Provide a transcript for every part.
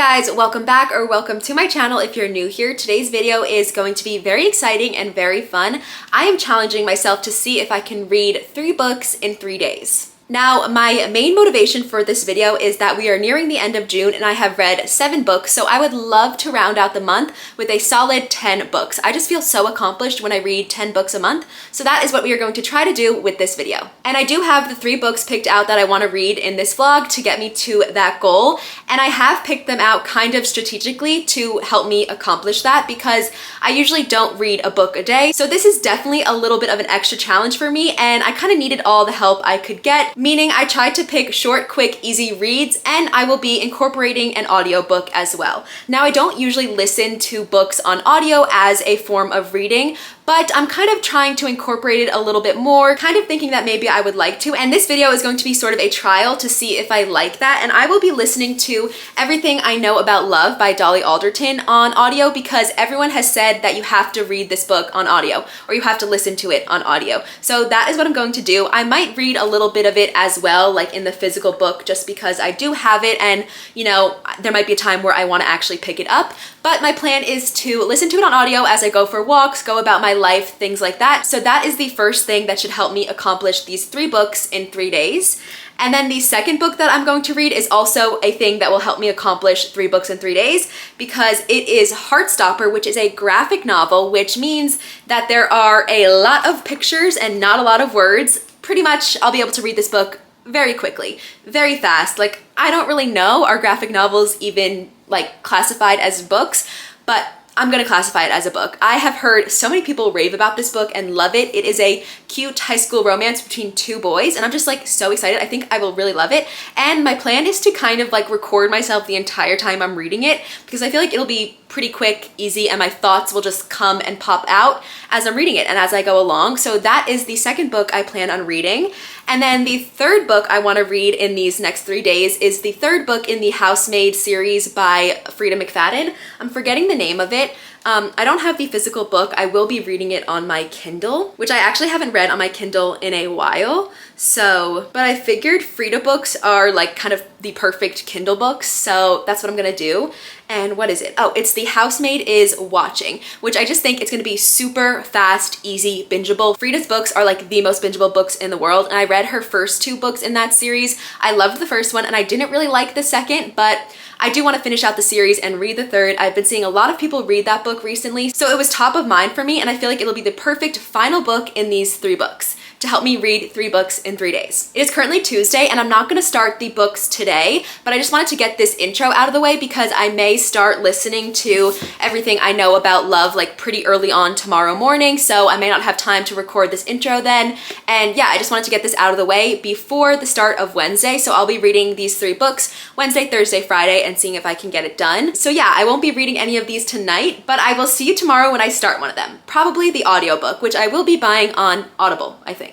guys, welcome back or welcome to my channel if you're new here. Today's video is going to be very exciting and very fun. I am challenging myself to see if I can read 3 books in 3 days. Now, my main motivation for this video is that we are nearing the end of June and I have read 7 books, so I would love to round out the month with a solid 10 books. I just feel so accomplished when I read 10 books a month, so that is what we are going to try to do with this video. And I do have the 3 books picked out that I want to read in this vlog to get me to that goal, and I have picked them out kind of strategically to help me accomplish that because I usually don't read a book a day, so this is definitely a little bit of an extra challenge for me, and I kind of needed all the help I could get. Meaning I tried to pick short, quick, easy reads, and I will be incorporating an audiobook as well. Now, I don't usually listen to books on audio as a form of reading, but I'm kind of trying to incorporate it a little bit more, kind of thinking that maybe I would like to. And this video is going to be sort of a trial to see if I like that. And I will be listening to Everything I Know About Love by Dolly Alderton on audio because everyone has said that you have to read this book on audio or you have to listen to it on audio. So that is what I'm going to do. I might read a little bit of it as well, like in the physical book, just because I do have it and, you know, there might be a time where I want to actually pick it up. But my plan is to listen to it on audio as I go for walks, go about my life, things like that. So that is the first thing that should help me accomplish these 3 books in 3 days. And then the second book that I'm going to read is also a thing that will help me accomplish 3 books in 3 days because it is Heartstopper, which is a graphic novel, which means that there are a lot of pictures and not a lot of words. Pretty much I'll be able to read this book very quickly, very fast. Like, I don't really know, are graphic novels even like classified as books, but I'm gonna classify it as a book. I have heard so many people rave about this book and love it. It is a cute high school romance between 2 boys and I'm just like so excited. I think I will really love it. And my plan is to kind of like record myself the entire time I'm reading it because I feel like it'll be pretty quick, easy, and my thoughts will just come and pop out as I'm reading it and as I go along. So that is the second book I plan on reading. And then the third book I want to read in these next 3 days is the third book in the Housemaid series by Frida McFadden. I'm forgetting the name of it. I don't have the physical book. I will be reading it on my Kindle, which I actually haven't read on my Kindle in a while. But I figured Frida books are like kind of the perfect Kindle books. So that's what I'm gonna do. And what is it? Oh, it's The Housemaid Is Watching, which I just think it's gonna be super fast, easy, bingeable. Frida's books are like the most bingeable books in the world. And I read her first 2 books in that series. I loved the first one and I didn't really like the second, but I do want to finish out the series and read the third. I've been seeing a lot of people read that book recently, so it was top of mind for me and I feel like it'll be the perfect final book in these 3 books to help me read 3 books in 3 days. It is currently Tuesday and I'm not gonna start the books today, but I just wanted to get this intro out of the way because I may start listening to Everything I Know About Love like pretty early on tomorrow morning, so I may not have time to record this intro then. And yeah, I just wanted to get this out of the way before the start of Wednesday, so I'll be reading these 3 books Wednesday, Thursday, Friday, and seeing if I can get it done. So yeah, I won't be reading any of these tonight, but I will see you tomorrow when I start one of them. Probably the audiobook, which I will be buying on Audible, I think.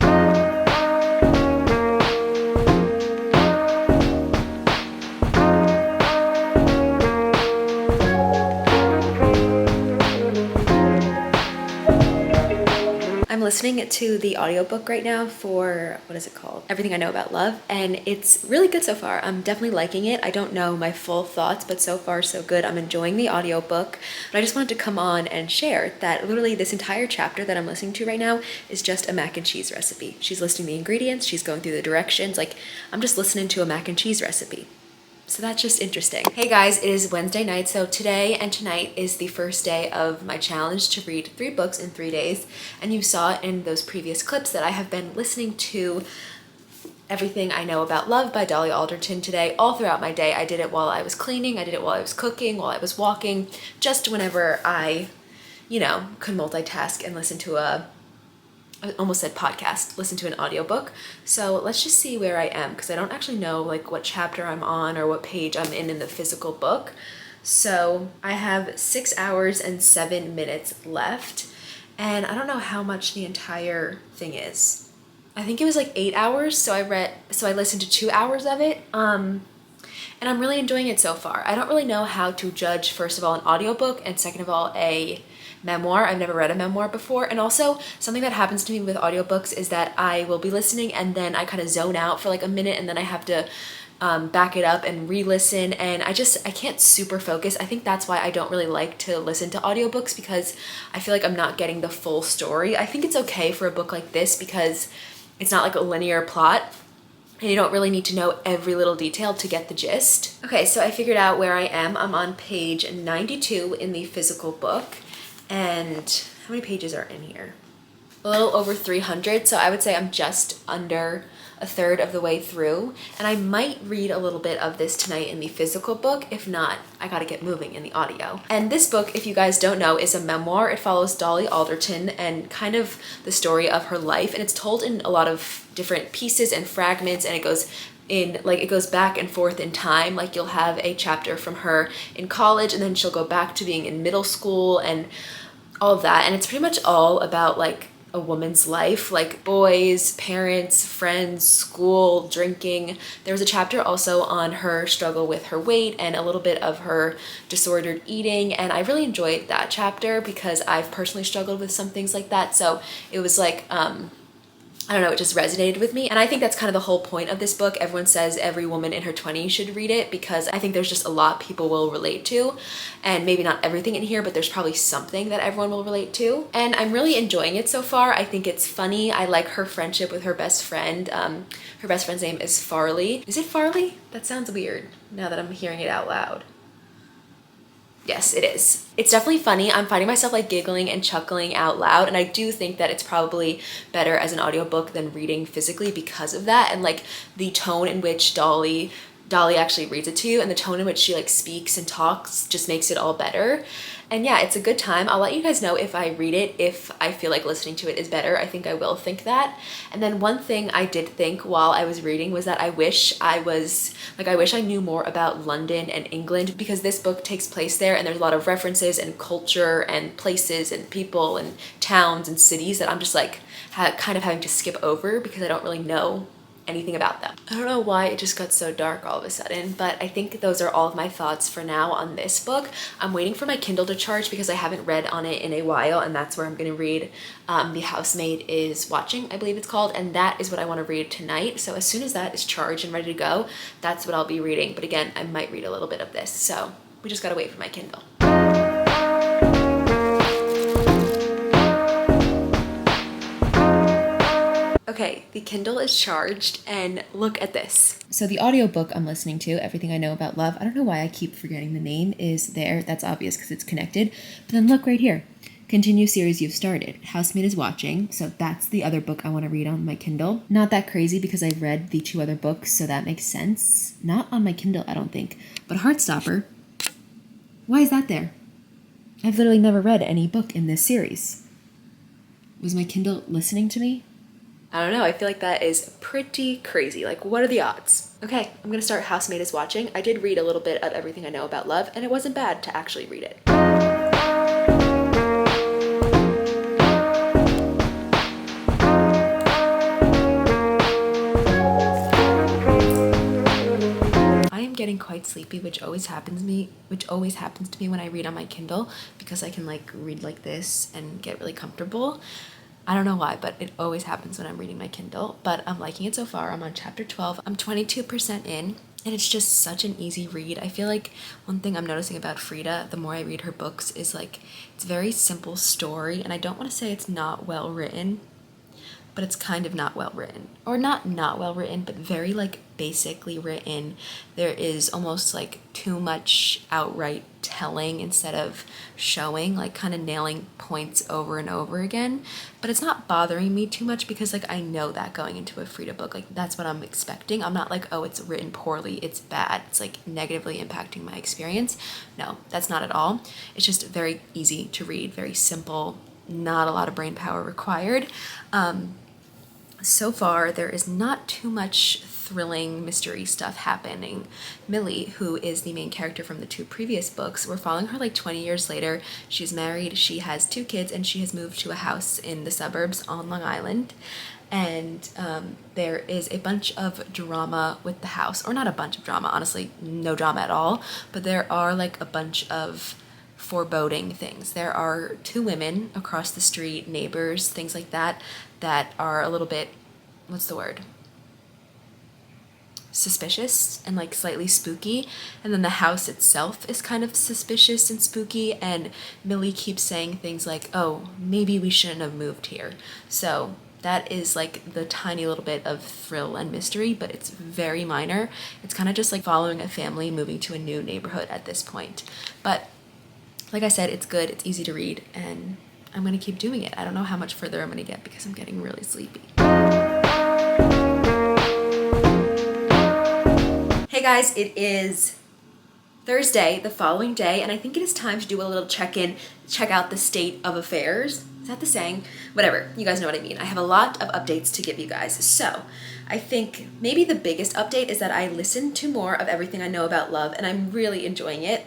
I'm listening to the audiobook right now for, what is it called? Everything I Know About Love, and it's really good so far. I'm definitely liking it. I don't know my full thoughts, but so far so good. I'm enjoying the audiobook, but I just wanted to come on and share that literally this entire chapter that I'm listening to right now is just a mac and cheese recipe. She's listing the ingredients, she's going through the directions, like I'm just listening to a mac and cheese recipe. So that's just interesting. Hey guys, it is Wednesday night, so today and tonight is the first day of my challenge to read 3 books in 3 days, and you saw in those previous clips that I have been listening to Everything I Know About Love by Dolly Alderton today, all throughout my day. I did it while I was cleaning, I did it while I was cooking, while I was walking, just whenever I, you know, could multitask and listen to I almost said podcast, listen to an audiobook. So let's just see where I am because I don't actually know like what chapter I'm on or what page I'm in the physical book. So I have 6 hours and 7 minutes left and I don't know how much the entire thing is. I think it was like 8 hours, so I listened to 2 hours of it. And I'm really enjoying it so far. I don't really know how to judge, first of all, an audiobook and second of all, a memoir. I've never read a memoir before. And also something that happens to me with audiobooks is that I will be listening and then I kind of zone out for like a minute and then I have to back it up and re-listen, and I can't super focus. I think that's why I don't really like to listen to audiobooks, because I feel like I'm not getting the full story. I think it's okay for a book like this because it's not like a linear plot and you don't really need to know every little detail to get the gist. Okay, so I figured out where I am. I'm on page 92 in the physical book, and how many pages are in here? A little over 300, so I would say I'm just under a third of the way through, and I might read a little bit of this tonight in the physical book. If not, I gotta get moving in the audio. And this book, if you guys don't know, is a memoir. It follows Dolly Alderton and kind of the story of her life, and it's told in a lot of different pieces and fragments, and it goes back and forth in time. Like, you'll have a chapter from her in college, and then she'll go back to being in middle school and all of that, and it's pretty much all about like a woman's life, like boys, parents, friends, school, drinking. There was a chapter also on her struggle with her weight and a little bit of her disordered eating, and I really enjoyed that chapter because I've personally struggled with some things like that. So it was like I don't know, it just resonated with me. And I think that's kind of the whole point of this book. Everyone says every woman in her 20s should read it because I think there's just a lot people will relate to, and maybe not everything in here, but there's probably something that everyone will relate to. And I'm really enjoying it so far. I think it's funny. I like her friendship with her best friend. Her best friend's name is Farley. Is it Farley? That sounds weird now that I'm hearing it out loud. Yes, it is. It's definitely funny. I'm finding myself like giggling and chuckling out loud, and I do think that it's probably better as an audiobook than reading physically because of that, and like the tone in which Dolly actually reads it to you, and the tone in which she like speaks and talks just makes it all better. And yeah, it's a good time. I'll let you guys know if I read it, if I feel like listening to it is better. I think I will think that. And then one thing I did think while I was reading was that I wish I knew more about London and England, because this book takes place there and there's a lot of references and culture and places and people and towns and cities that I'm just like kind of having to skip over because I don't really know anything about them. I don't know why it just got so dark all of a sudden, but I think those are all of my thoughts for now on this book. I'm waiting for my Kindle to charge because I haven't read on it in a while, and that's where I'm gonna read The Housemaid Is Watching, I believe it's called, and that is what I want to read tonight. So as soon as that is charged and ready to go, that's what I'll be reading. But again, I might read a little bit of this, so we just gotta wait for my Kindle. Okay, the Kindle is charged, and look at this. So the audiobook I'm listening to, Everything I Know About Love, I don't know why I keep forgetting the name, is there. That's obvious because it's connected. But then look right here. Continue series you've started. Housemaid Is Watching. So that's the other book I want to read on my Kindle. Not that crazy because I've read the 2 other books, so that makes sense. Not on my Kindle, I don't think. But Heartstopper, why is that there? I've literally never read any book in this series. Was my Kindle listening to me? I don't know, I feel like that is pretty crazy. Like, what are the odds? Okay, I'm gonna start Housemaid Is Watching. I did read a little bit of Everything I Know About Love, and it wasn't bad to actually read it. I am getting quite sleepy, which always happens to me when I read on my Kindle, because I can like read like this and get really comfortable. I don't know why, but it always happens when I'm reading my Kindle, but I'm liking it so far. I'm on chapter 12. I'm 22% in, and it's just such an easy read. I feel like one thing I'm noticing about Frida, the more I read her books, is like it's a very simple story, and I don't want to say it's not well written, but it's kind of not well written. Or not well written, but very like basically written. There is almost like too much outright telling instead of showing, like kind of nailing points over and over again. But it's not bothering me too much because like I know that going into a Frida book, like that's what I'm expecting. I'm not like, oh, it's written poorly, it's bad, it's like negatively impacting my experience. No, that's not at all. It's just very easy to read, very simple, not a lot of brain power required. So far, there is not too much thrilling mystery stuff happening. Millie, who is the main character from the 2 previous books, we're following her like 20 years later. She's married, she has 2 kids, and she has moved to a house in the suburbs on Long Island. And there is a bunch of drama with the house, or not a bunch of drama, honestly, no drama at all, but there are like a bunch of foreboding things. There are 2 women across the street, neighbors, things like that, that are a little bit, what's the word? suspicious and like slightly spooky, and then the house itself is kind of suspicious and spooky, and Millie keeps saying things like, oh, maybe we shouldn't have moved here. So that is like the tiny little bit of thrill and mystery, but it's very minor. It's kind of just like following a family moving to a new neighborhood at this point. But like I said, it's good, it's easy to read, and I'm gonna keep doing it. I don't know how much further I'm gonna get because I'm getting really sleepy. Hey guys, it is Thursday, the following day, and I think it is time to do a little check-in, check out the state of affairs. Is that the saying? Whatever, you guys know what I mean. I have a lot of updates to give you guys. So I think maybe the biggest update is that I listened to more of Everything I Know About Love, and I'm really enjoying it.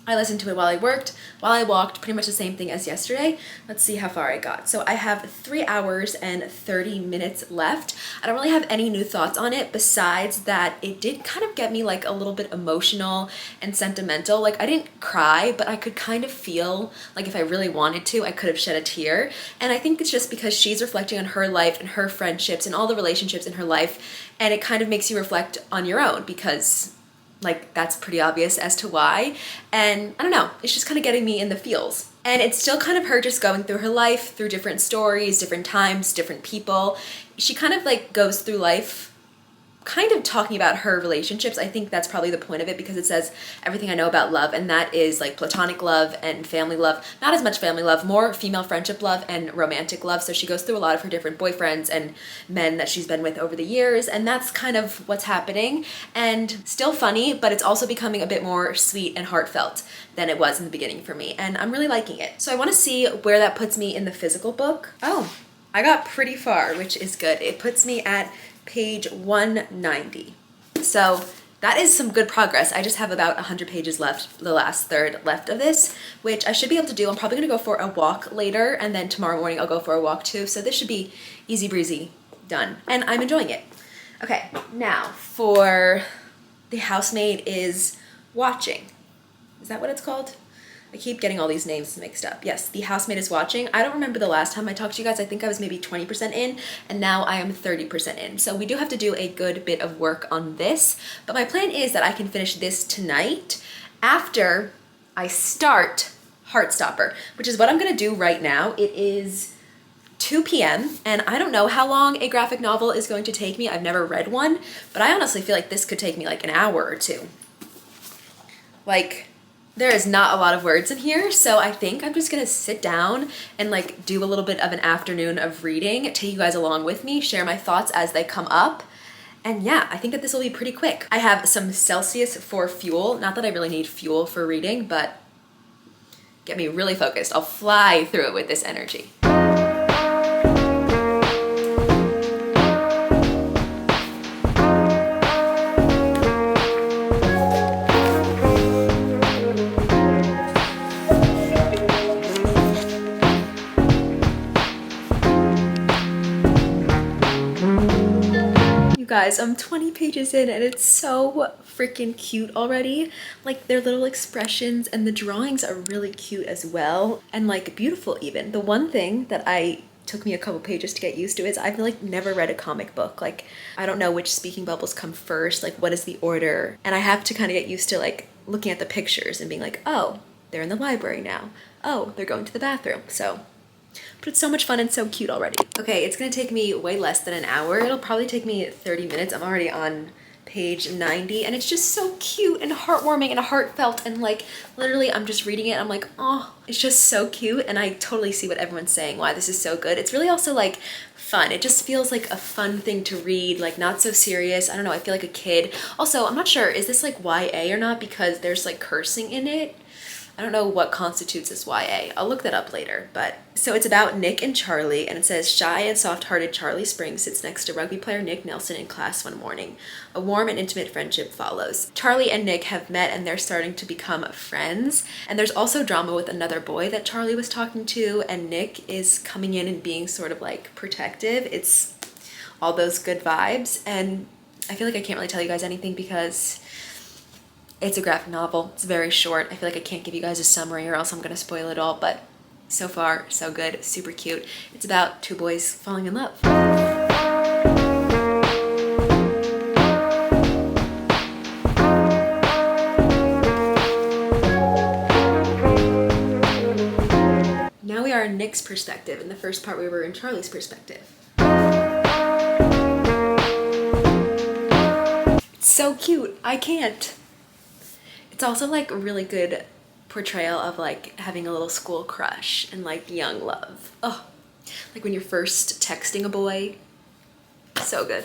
I listened to it while I worked, while I walked, pretty much the same thing as yesterday. Let's see how far I got. So I have 3 hours and 30 minutes left. I don't really have any new thoughts on it besides that it did kind of get me like a little bit emotional and sentimental. Like I didn't cry, but I could kind of feel like if I really wanted to, I could have shed a tear. And I think it's just because she's reflecting on her life and her friendships and all the relationships in her life. And it kind of makes you reflect on your own because like that's pretty obvious as to why. And I don't know, it's just kind of getting me in the feels. And it's still kind of her just going through her life, through different stories, different times, different people. She kind of like goes through life kind of talking about her relationships. I think that's probably the point of it because it says everything I know about love, and that is like platonic love and family love. Not as much family love, more female friendship love and romantic love. So she goes through a lot of her different boyfriends and men that she's been with over the years, and that's kind of what's happening. And still funny, but it's also becoming a bit more sweet and heartfelt than it was in the beginning for me, and I'm really liking it. So I want to see where that puts me in the physical book. Oh, I got pretty far, which is good. It puts me at page 190. So that is some good progress. I just have about 100 pages left, the last third left of this, which I should be able to do. I'm probably gonna go for a walk later, and then tomorrow morning I'll go for a walk too. So this should be easy breezy done, and I'm enjoying it. Okay, now for The Housemaid Is Watching. Is that what it's called? I keep getting all these names mixed up. Yes, The Housemaid Is Watching. I don't remember the last time I talked to you guys. I think I was maybe 20% in, and now I am 30% in. So we do have to do a good bit of work on this, but my plan is that I can finish this tonight after I start Heartstopper, which is what I'm gonna do right now. It is 2 p.m. and I don't know how long a graphic novel is going to take me. I've never read one, but I honestly feel like this could take me like an hour or two. Like, there is not a lot of words in here, so I think I'm just gonna sit down and like do a little bit of an afternoon of reading, take you guys along with me, share my thoughts as they come up. And yeah, I think that this will be pretty quick. I have some Celsius for fuel. Not that I really need fuel for reading, but get me really focused. I'll fly through it with this energy. Guys, I'm 20 pages in and it's so freaking cute already. Like their little expressions and the drawings are really cute as well, and like beautiful even. The one thing that took me a couple pages to get used to is I've like never read a comic book. Like I don't know which speaking bubbles come first, like what is the order, and I have to kind of get used to like looking at the pictures and being like, oh, they're in the library now, oh, they're going to the bathroom. So but it's so much fun and so cute already. Okay, it's gonna take me way less than an hour. It'll probably take me 30 minutes. I'm already on page 90, and it's just so cute and heartwarming and heartfelt, and like literally I'm just reading it, I'm like, oh, it's just so cute, and I totally see what everyone's saying, why this is so good. It's really also like fun. It just feels like a fun thing to read, like not so serious. I don't know, I feel like a kid. Also, I'm not sure, is this like YA or not, because there's like cursing in it. I don't know what constitutes as YA. I'll look that up later. But so it's about Nick and Charlie, and it says, shy and soft-hearted Charlie Spring sits next to rugby player Nick Nelson in class one morning. A warm and intimate friendship follows. Charlie and Nick have met and they're starting to become friends. And there's also drama with another boy that Charlie was talking to, and Nick is coming in and being sort of like protective. It's all those good vibes. And I feel like I can't really tell you guys anything because it's a graphic novel. It's very short. I feel like I can't give you guys a summary or else I'm gonna spoil it all, but so far, so good, super cute. It's about two boys falling in love. are in Nick's perspective. In the first part, we were in Charlie's perspective. It's so cute. I can't. It's also like a really good portrayal of like having a little school crush and like young love. Oh, like when you're first texting a boy. So good.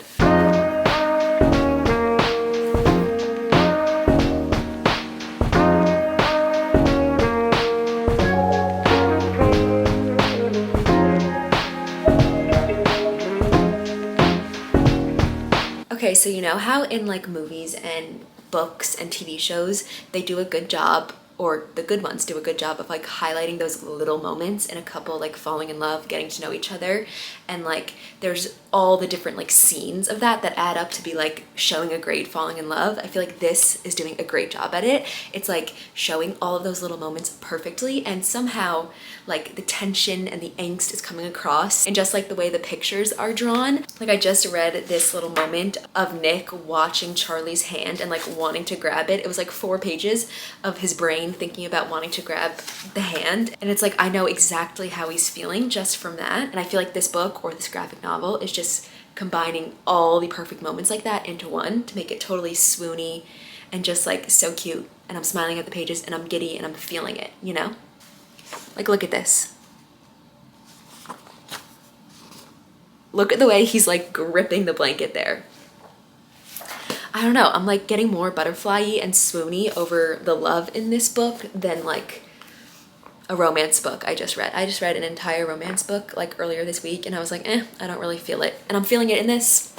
Okay, so you know how in like movies and books and TV shows, they do a good job, or the good ones do a good job of like highlighting those little moments in a couple like falling in love, getting to know each other, and like there's all the different like scenes of that add up to be like showing a great falling in love. I feel like this is doing a great job at it. It's like showing all of those little moments perfectly, and somehow like the tension and the angst is coming across, and just like the way the pictures are drawn. Like I just read this little moment of Nick watching Charlie's hand and like wanting to grab it. It was like 4 pages of his brain thinking about wanting to grab the hand, and it's like I know exactly how he's feeling just from that. And I feel like this book or this graphic novel is just combining all the perfect moments like that into one to make it totally swoony and just like so cute. And I'm smiling at the pages and I'm giddy and I'm feeling it, you know? Like look at this. Look at the way he's like gripping the blanket there. I don't know, I'm like getting more butterfly-y and swoony over the love in this book than like a romance book I just read. I just read an entire romance book like earlier this week and I was like, I don't really feel it. And I'm feeling it in this.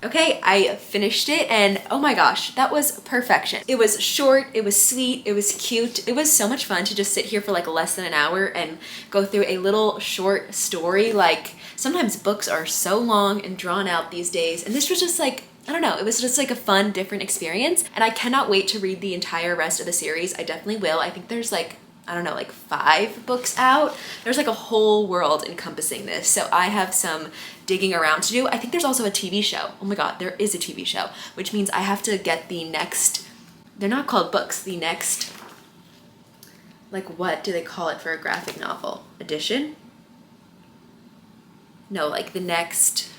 Okay, I finished it and oh my gosh, that was perfection. It was short, it was sweet, it was cute. It was so much fun to just sit here for like less than an hour and go through a little short story. Like sometimes books are so long and drawn out these days, and this was just like, I don't know, it was just like a fun, different experience, and I cannot wait to read the entire rest of the series. I definitely will. I think there's like, I don't know, like 5 books out. There's like a whole world encompassing this, so I have some digging around to do. I think there's also a TV show. Oh my god, there is a TV show, which means I have to get the next, they're not called books, the next, like what do they call it for a graphic novel? Edition? No, like the next,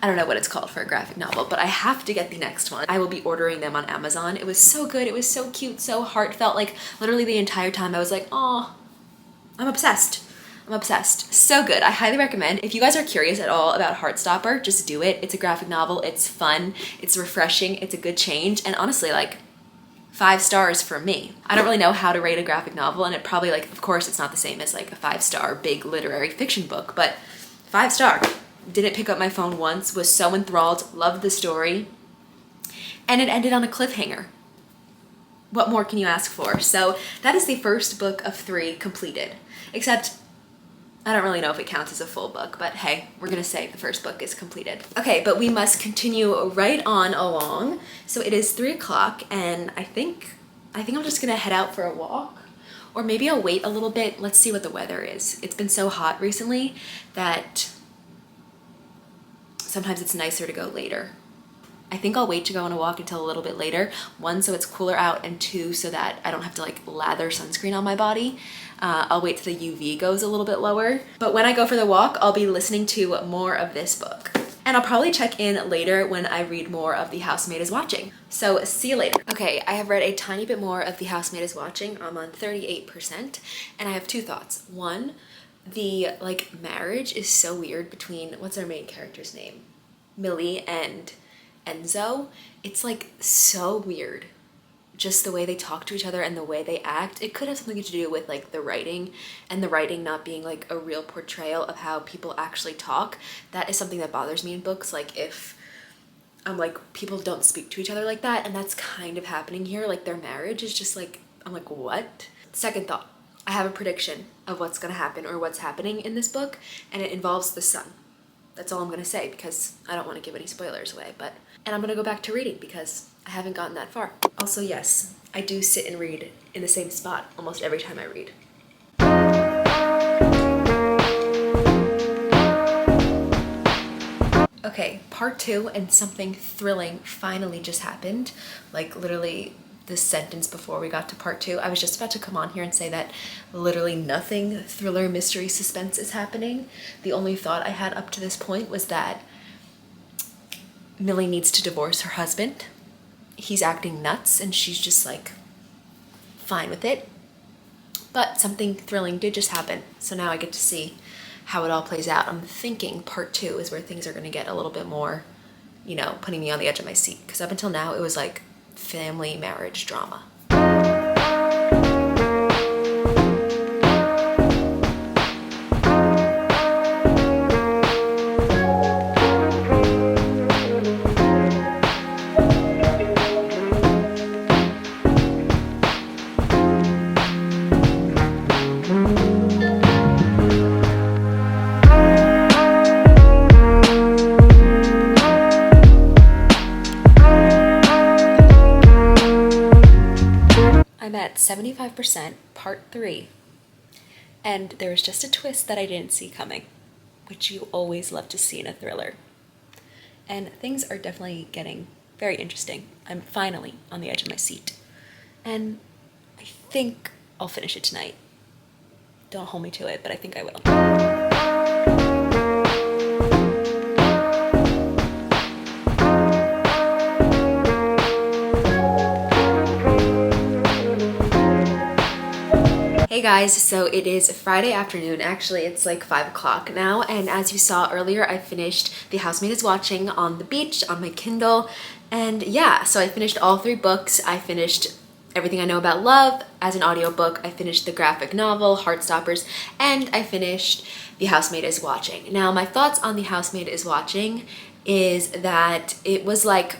I don't know what it's called for a graphic novel, but I have to get the next one. I will be ordering them on Amazon. It was so good. It was so cute, so heartfelt. Like literally the entire time I was like, oh, I'm obsessed. I'm obsessed. So good. I highly recommend. If you guys are curious at all about Heartstopper, just do it. It's a graphic novel. It's fun. It's refreshing. It's a good change. And honestly, like 5 stars for me. I don't really know how to rate a graphic novel, and it probably like, of course, it's not the same as like a 5-star big literary fiction book, but 5 star. Didn't pick up my phone once, was so enthralled, loved the story, and it ended on a cliffhanger. What more can you ask for? So that is the first book of 3 completed, except I don't really know if it counts as a full book, but hey, we're gonna say the first book is completed. Okay, but we must continue right on along. So it is 3 o'clock, and I think I'm just gonna head out for a walk, or maybe I'll wait a little bit. Let's see what the weather is. It's been so hot recently that sometimes it's nicer to go later. I think I'll wait to go on a walk until a little bit later. 1, so it's cooler out, and 2, so that I don't have to like lather sunscreen on my body. I'll wait till the UV goes a little bit lower. But when I go for the walk, I'll be listening to more of this book. And I'll probably check in later when I read more of The Housemaid Is Watching. So see you later. Okay, I have read a tiny bit more of The Housemaid Is Watching. I'm on 38%, and I have 2 thoughts. 1, the like marriage is so weird between, what's our main character's name? Millie and Enzo. It's like so weird, just the way they talk to each other and the way they act. It could have something to do with like the writing, and the writing not being like a real portrayal of how people actually talk. That is something that bothers me in books, like if I'm like, people don't speak to each other like that, and that's kind of happening here. Like their marriage is just like, I'm like, what? Second thought, I have a prediction of what's gonna happen or what's happening in this book, and it involves the son. That's all I'm gonna say because I don't want to give any spoilers away, and I'm gonna go back to reading because I haven't gotten that far. Also, yes, I do sit and read in the same spot almost every time I read. Okay, part 2, and something thrilling finally just happened. Like literally this sentence before we got to part 2, I was just about to come on here and say that literally nothing thriller, mystery, suspense is happening. The only thought I had up to this point was that Millie needs to divorce her husband. He's acting nuts and she's just like fine with it. But something thrilling did just happen, so now I get to see how it all plays out. I'm thinking part 2 is where things are gonna get a little bit more, you know, putting me on the edge of my seat. Because up until now, it was like family marriage drama. I'm at 75%, part 3, and there was just a twist that I didn't see coming, which you always love to see in a thriller. And things are definitely getting very interesting. I'm finally on the edge of my seat, and I think I'll finish it tonight. Don't hold me to it, but I think I will. Hey guys, so it is Friday afternoon. Actually, it's like 5 o'clock now, and as you saw earlier, I finished The Housemaid Is Watching on the beach on my Kindle, and yeah, so I finished all 3 books. I finished Everything I Know About Love as an audiobook, I finished the graphic novel, Heartstoppers, and I finished The Housemaid Is Watching. Now, my thoughts on The Housemaid Is Watching is that it was like,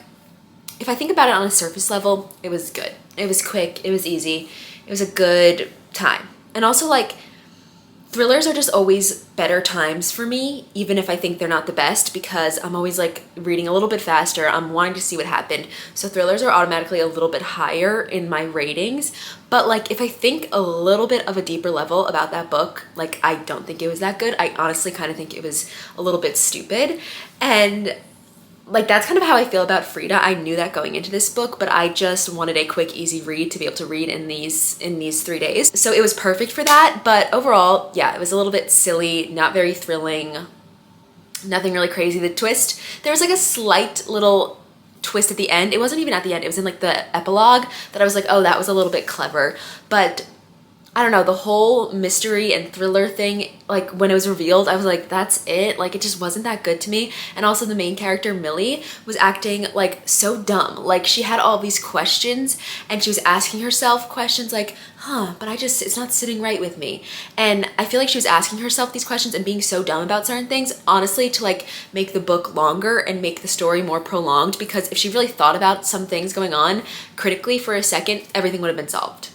if I think about it on a surface level, it was good. It was quick, it was easy, it was a good time. And also, like, thrillers are just always better times for me, even if I think they're not the best, because I'm always like reading a little bit faster, I'm wanting to see what happened. So thrillers are automatically a little bit higher in my ratings. But like, if I think a little bit of a deeper level about that book, like, I don't think it was that good. I honestly kind of think it was a little bit stupid. And like, that's kind of how I feel about Frida. I knew that going into this book, but I just wanted a quick, easy read to be able to read in these 3 days. So it was perfect for that. But overall, yeah, it was a little bit silly, not very thrilling, nothing really crazy. The twist, there was like a slight little twist at the end. It wasn't even at the end. It was in like the epilogue that I was like, oh, that was a little bit clever. But I don't know, the whole mystery and thriller thing, like when it was revealed, I was like, that's it. Like, it just wasn't that good to me. And also the main character, Millie, was acting like so dumb. Like, she had all these questions and she was asking herself questions like, but it's not sitting right with me. And I feel like she was asking herself these questions and being so dumb about certain things, honestly, to like make the book longer and make the story more prolonged, because if she really thought about some things going on critically for a second, everything would have been solved.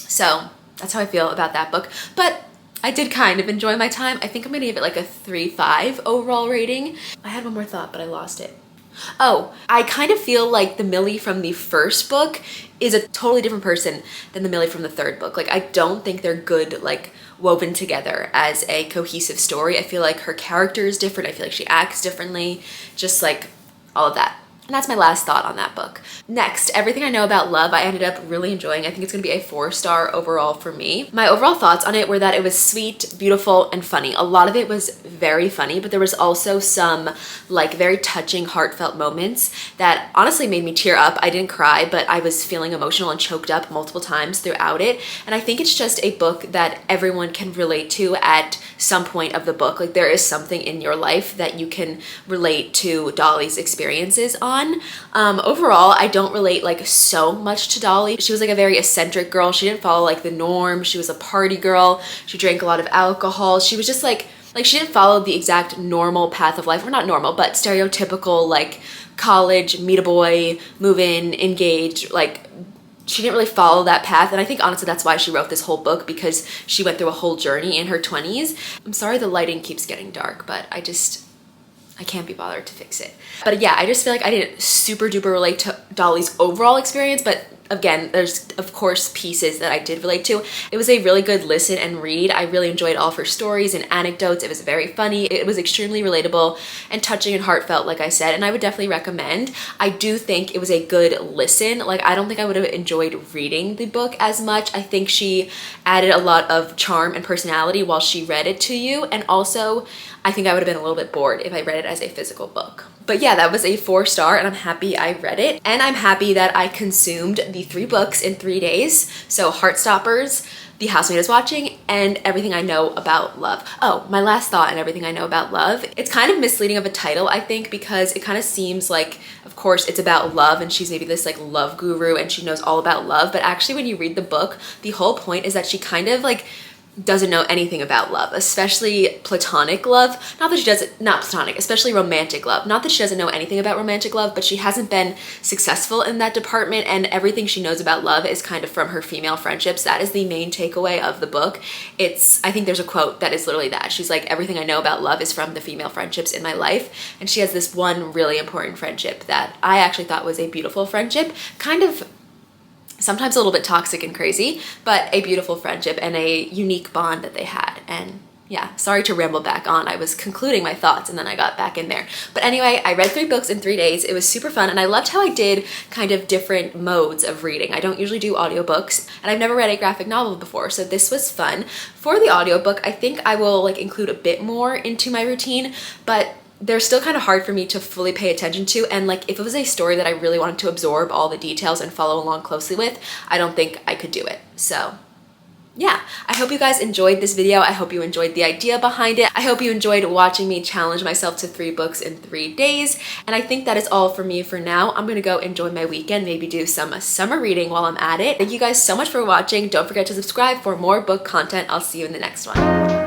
So that's how I feel about that book. But I did kind of enjoy my time. I think I'm gonna give it like a 3.5 overall rating. I had one more thought, but I lost it. Oh, I kind of feel like the Millie from the first book is a totally different person than the Millie from the third book. Like, I don't think they're good, like, woven together as a cohesive story. I feel like her character is different. I feel like she acts differently, just like all of that. And that's my last thought on that book. Next, Everything I Know About Love, I ended up really enjoying. I think it's gonna be a 4-star overall for me. My overall thoughts on it were that it was sweet, beautiful, and funny. A lot of it was very funny, but there was also some like very touching, heartfelt moments that honestly made me tear up. I didn't cry, but I was feeling emotional and choked up multiple times throughout it. And I think it's just a book that everyone can relate to at some point of the book. Like, there is something in your life that you can relate to Dolly's experiences on. Overall, I don't relate like so much to Dolly. She was like a very eccentric girl. She didn't follow like the norm. She was a party girl. She drank a lot of alcohol. She was just like she didn't follow the exact normal path of life. Or not normal, but stereotypical, like college, meet a boy, move in, engage, like she didn't really follow that path. And I think honestly that's why she wrote this whole book, because she went through a whole journey in her 20s. I'm sorry the lighting keeps getting dark, but I can't be bothered to fix it. But yeah, I just feel like I didn't super duper relate to Dolly's overall experience, but again, there's of course pieces that I did relate to. It was a really good listen and read. I really enjoyed all of her stories and anecdotes. It was very funny. It was extremely relatable and touching and heartfelt, like I said, and I would definitely recommend. I do think it was a good listen. Like, I don't think I would have enjoyed reading the book as much. I think she added a lot of charm and personality while she read it to you, and also I think I would have been a little bit bored if I read it as a physical book. But yeah, that was a 4-star, and I'm happy I read it. And I'm happy that I consumed the 3 books in 3 days. So Heartstoppers, The Housemaid Is Watching, and Everything I Know About Love. Oh, my last thought on Everything I Know About Love. It's kind of misleading of a title, I think, because it kind of seems like, of course, it's about love and she's maybe this like love guru and she knows all about love. But actually when you read the book, the whole point is that she kind of like doesn't know anything about love, especially platonic love. Not that she doesn't, not platonic, especially romantic love. Not that she doesn't know anything about romantic love, but she hasn't been successful in that department, and everything she knows about love is kind of from her female friendships. That is the main takeaway of the book. I think there's a quote that is literally that. She's like, everything I know about love is from the female friendships in my life. And she has this one really important friendship that I actually thought was a beautiful friendship, kind of sometimes a little bit toxic and crazy, but a beautiful friendship and a unique bond that they had. And yeah, sorry to ramble back on. I was concluding my thoughts and then I got back in there. But anyway, I read 3 books in 3 days. It was super fun, and I loved how I did kind of different modes of reading. I don't usually do audiobooks, and I've never read a graphic novel before, so this was fun. For the audiobook, I think I will like include a bit more into my routine, but they're still kind of hard for me to fully pay attention to, and like if it was a story that I really wanted to absorb all the details and follow along closely with, I don't think I could do it. So yeah, I hope you guys enjoyed this video. I hope you enjoyed the idea behind it. I hope you enjoyed watching me challenge myself to 3 books in 3 days. And I think that is all for me for now. I'm gonna go enjoy my weekend, maybe do some summer reading while I'm at it. Thank you guys so much for watching. Don't forget to subscribe for more book content. I'll see you in the next one.